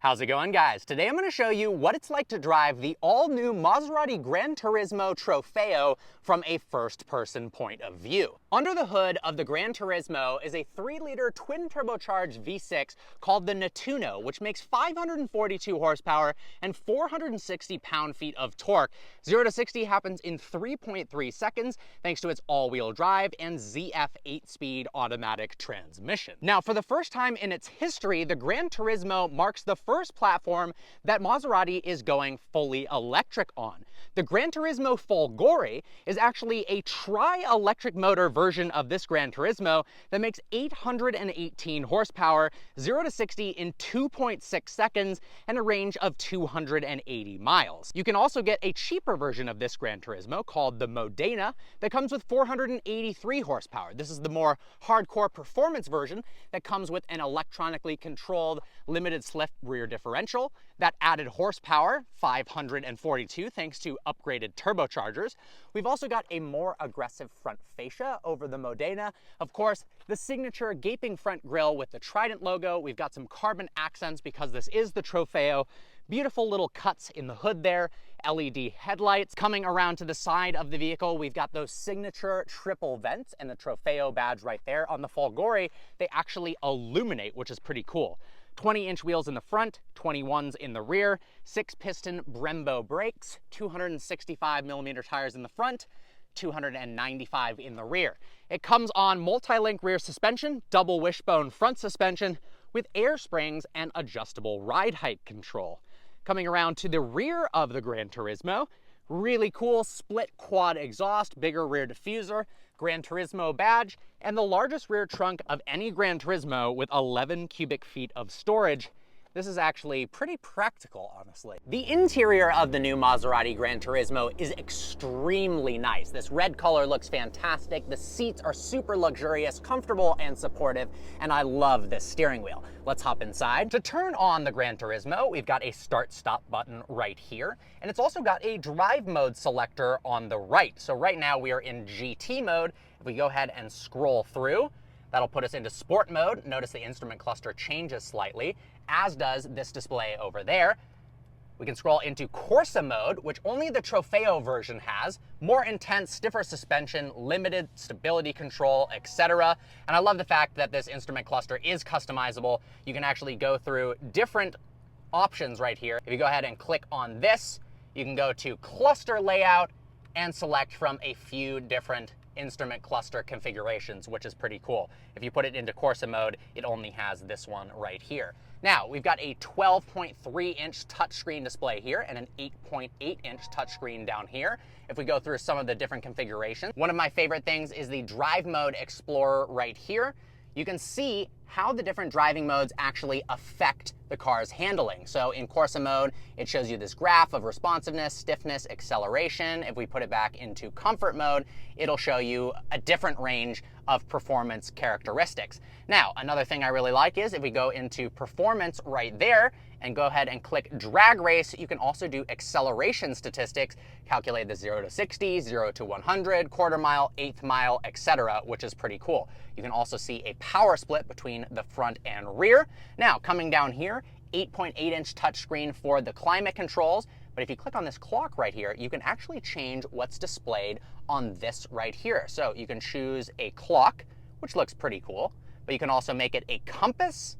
How's it going, guys? Today I'm going to show you what it's like to drive the all-new Maserati Granturismo Trofeo from a first-person point of view. Under the hood of the Granturismo is a 3-liter twin-turbocharged V6 called the Nettuno, which makes 542 horsepower and 460 pound-feet of torque. 0 to 60 happens in 3.3 seconds thanks to its all-wheel drive and ZF 8-speed automatic transmission. Now, for the first time in its history, the Granturismo marks the first platform that Maserati is going fully electric on. The Granturismo Folgore is actually a tri-electric motor version of this Granturismo that makes 818 horsepower, 0 to 60 in 2.6 seconds, and a range of 280 miles. You can also get a cheaper version of this Granturismo called the Modena that comes with 483 horsepower. This is the more hardcore performance version that comes with an electronically controlled limited slip rear differential, that added horsepower, 542, thanks to upgraded turbochargers. We've also got a more aggressive front fascia over the Modena. Of course, the signature gaping front grille with the Trident logo. We've got some carbon accents because this is the Trofeo. Beautiful little cuts in the hood there, LED headlights. Coming around to the side of the vehicle, we've got those signature triple vents and the Trofeo badge right there. On the Folgore, they actually illuminate, which is pretty cool. 20-inch wheels in the front, 21s in the rear, 6-piston Brembo brakes, 265mm tires in the front, 295 in the rear. It comes on multi-link rear suspension, double wishbone front suspension with air springs and adjustable ride height control. Coming around to the rear of the Granturismo, really cool split quad exhaust, bigger rear diffuser, Granturismo badge, and the largest rear trunk of any Granturismo with 11 cubic feet of storage. This is actually pretty practical, honestly. The interior of the new Maserati Granturismo is extremely nice. This red color looks fantastic. The seats are super luxurious, comfortable, and supportive, and I love this steering wheel. Let's hop inside. To turn on the Granturismo, we've got a start-stop button right here, and it's also got a drive mode selector on the right. So right now we are in GT mode. If we go ahead and scroll through, that'll put us into sport mode. Notice the instrument cluster changes slightly, as does this display over there. We can scroll into Corsa mode, which only the Trofeo version has. More intense, stiffer suspension, limited stability control, etc. And I love the fact that this instrument cluster is customizable. You can actually go through different options right here. If you go ahead and click on this, you can go to cluster layout and select from a few different instrument cluster configurations, which is pretty cool. If you put it into Corsa mode, it only has this one right here. Now, we've got a 12.3-inch touchscreen display here and an 8.8-inch touchscreen down here. If we go through some of the different configurations, one of my favorite things is the Drive Mode Explorer right here. You can see how the different driving modes actually affect the car's handling. So in Corsa mode, it shows you this graph of responsiveness, stiffness, acceleration. If we put it back into comfort mode, it'll show you a different range of performance characteristics. Now, another thing I really like is if we go into performance right there and go ahead and click drag race, you can also do acceleration statistics, calculate the 0 to 60, 0 to 100, quarter mile, eighth mile, etc., which is pretty cool. You can also see a power split between the front and rear. Now, coming down here, 8.8-inch touchscreen for the climate controls. But if you click on this clock right here, you can actually change what's displayed on this right here. So you can choose a clock, which looks pretty cool, but you can also make it a compass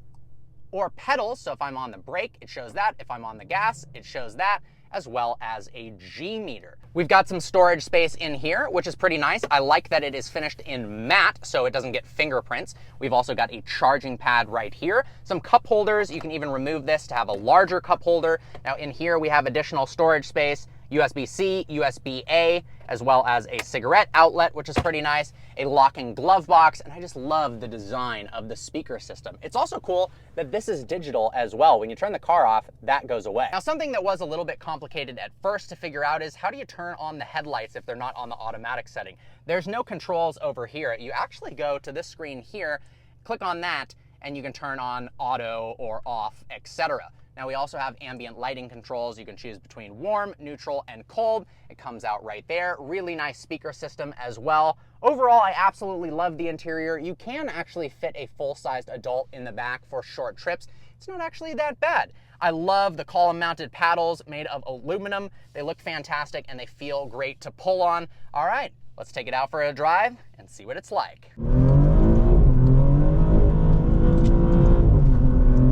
or pedals. So if I'm on the brake, it shows that. If I'm on the gas, it shows that, as well as a G meter. We've got some storage space in here, which is pretty nice. I like that it is finished in matte, so it doesn't get fingerprints. We've also got a charging pad right here. Some cup holders. You can even remove this to have a larger cup holder. Now in here, we have additional storage space, USB-C, USB-A, as well as a cigarette outlet, which is pretty nice, a locking glove box, and I just love the design of the speaker system. It's also cool that this is digital as well. When you turn the car off, that goes away. Now, something that was a little bit complicated at first to figure out is how do you turn on the headlights if they're not on the automatic setting? There's no controls over here. You actually go to this screen here, click on that, and you can turn on auto or off, etc. Now we also have ambient lighting controls. You can choose between warm, neutral, and cold. It comes out right there. Really nice speaker system as well. Overall, I absolutely love the interior. You can actually fit a full-sized adult in the back for short trips. It's not actually that bad. I love the column-mounted paddles made of aluminum. They look fantastic and they feel great to pull on. All right, let's take it out for a drive and see what it's like.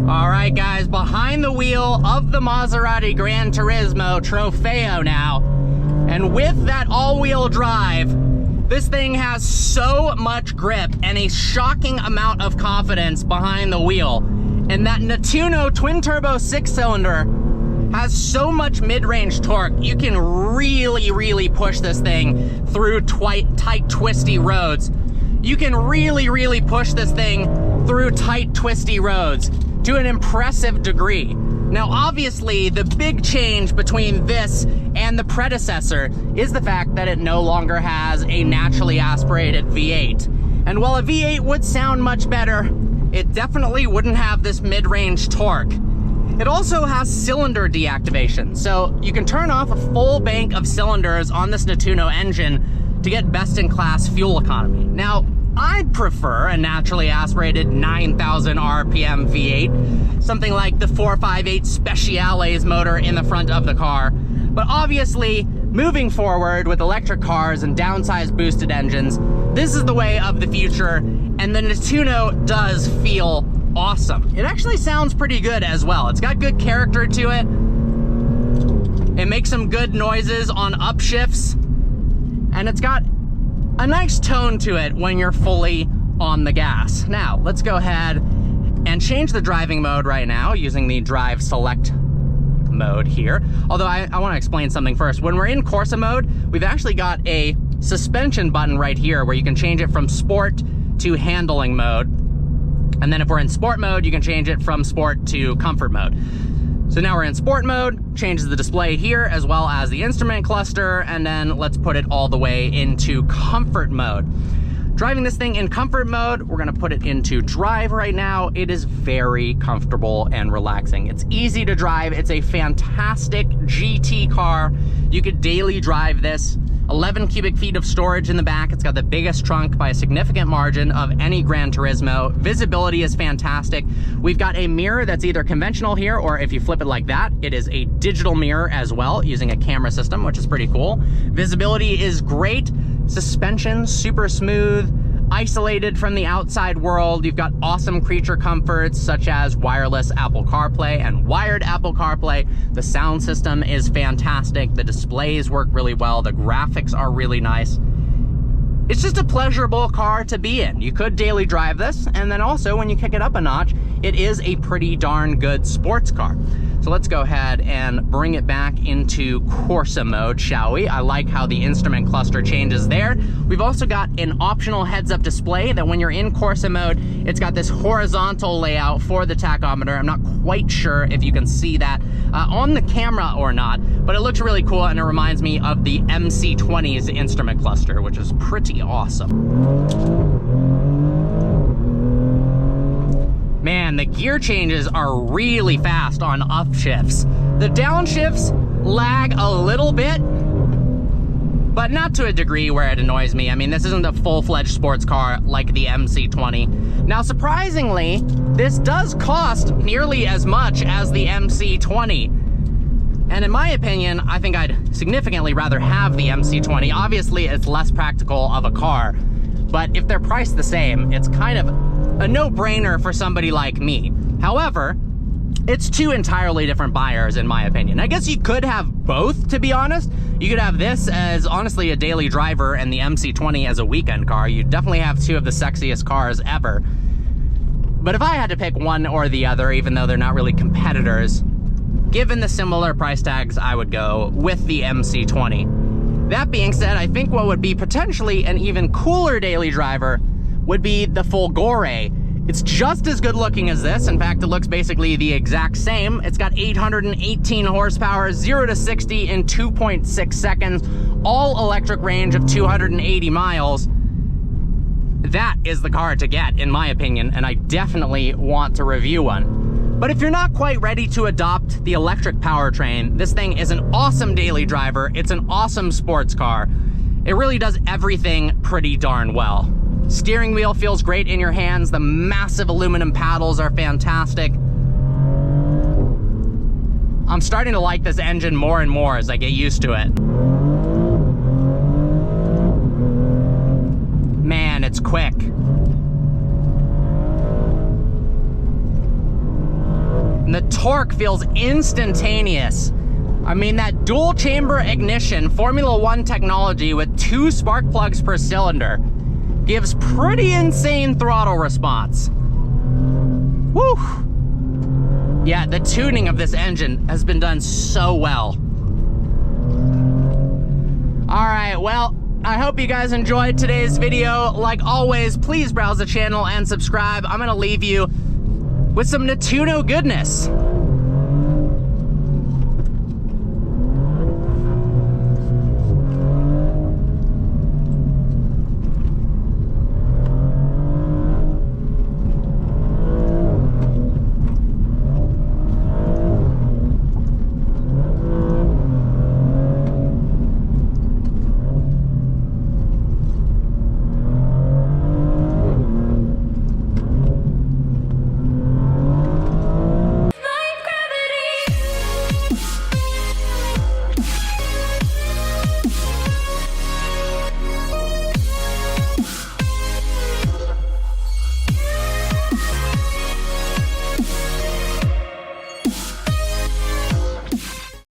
All right, guys, behind the wheel of the Maserati Granturismo Trofeo now. And with that all-wheel drive, this thing has so much grip and a shocking amount of confidence behind the wheel. And that Nettuno twin-turbo 6-cylinder has so much mid-range torque, you can really push this thing through tight, twisty roads. You can really push this thing through tight, twisty roads to an impressive degree. Now, obviously, the big change between this and the predecessor is the fact that it no longer has a naturally aspirated V8. And while a V8 would sound much better, it definitely wouldn't have this mid-range torque. It also has cylinder deactivation, so you can turn off a full bank of cylinders on this Nettuno engine to get best-in-class fuel economy. Now, I'd prefer a naturally aspirated 9,000 RPM V8, something like the 458 Speciales motor in the front of the car. But obviously, moving forward with electric cars and downsized boosted engines, this is the way of the future, and the Nettuno does feel awesome. It actually sounds pretty good as well. It's got good character to it. It makes some good noises on upshifts, and it's got a nice tone to it when you're fully on the gas. Now, let's go ahead and change the driving mode right now using the drive select mode here. Although I want to explain something first. When we're in Corsa mode, we've actually got a suspension button right here where you can change it from sport to handling mode. And then if we're in sport mode, you can change it from sport to comfort mode. So now we're in sport mode, changes the display here as well as the instrument cluster, and then let's put it all the way into comfort mode. Driving this thing in comfort mode, we're gonna put it into drive right now. It is very comfortable and relaxing. It's easy to drive. It's a fantastic GT car. You could daily drive this. 11 cubic feet of storage in the back. It's got the biggest trunk by a significant margin of any Granturismo. Visibility is fantastic. We've got a mirror that's either conventional here, or if you flip it like that, it is a digital mirror as well, using a camera system, which is pretty cool. Visibility is great. Suspension, super smooth, isolated from the outside world. You've got awesome creature comforts such as wireless Apple CarPlay and wired Apple CarPlay. The sound system is fantastic. The displays work really well. The graphics are really nice. It's just a pleasurable car to be in. You could daily drive this, and then also when you kick it up a notch, it is a pretty darn good sports car. So let's go ahead and bring it back into Corsa mode, shall we? I like how the instrument cluster changes there. We've also got an optional heads-up display that when you're in Corsa mode, it's got this horizontal layout for the tachometer. I'm not quite sure if you can see that on the camera or not, but it looks really cool, and it reminds me of the MC20's instrument cluster, which is pretty awesome. Man, the gear changes are really fast on upshifts. The downshifts lag a little bit, but not to a degree where it annoys me. I mean, this isn't a full-fledged sports car like the MC20. Now, surprisingly, this does cost nearly as much as the MC20. And in my opinion, I think I'd significantly rather have the MC20. Obviously, it's less practical of a car, but if they're priced the same, it's kind of a no-brainer for somebody like me. However, it's two entirely different buyers in my opinion. I guess you could have both, to be honest. You could have this as honestly a daily driver and the MC20 as a weekend car. You definitely have two of the sexiest cars ever. But if I had to pick one or the other, even though they're not really competitors, given the similar price tags, I would go with the MC20. That being said, I think what would be potentially an even cooler daily driver would be the Folgore. It's just as good looking as this. In fact, it looks basically the exact same. It's got 818 horsepower, 0 to 60 in 2.6 seconds, all electric range of 280 miles. That is the car to get, in my opinion, and I definitely want to review one. But if you're not quite ready to adopt the electric powertrain, this thing is an awesome daily driver. It's an awesome sports car. It really does everything pretty darn well. Steering wheel feels great in your hands. The massive aluminum paddles are fantastic. I'm starting to like this engine more and more as I get used to it. Man, it's quick. And the torque feels instantaneous. I mean, that dual chamber ignition Formula One technology with 2 spark plugs per cylinder gives pretty insane throttle response. Woo! Yeah, the tuning of this engine has been done so well. All right, well, I hope you guys enjoyed today's video. Like always, please browse the channel and subscribe. I'm gonna leave you with some Nettuno goodness.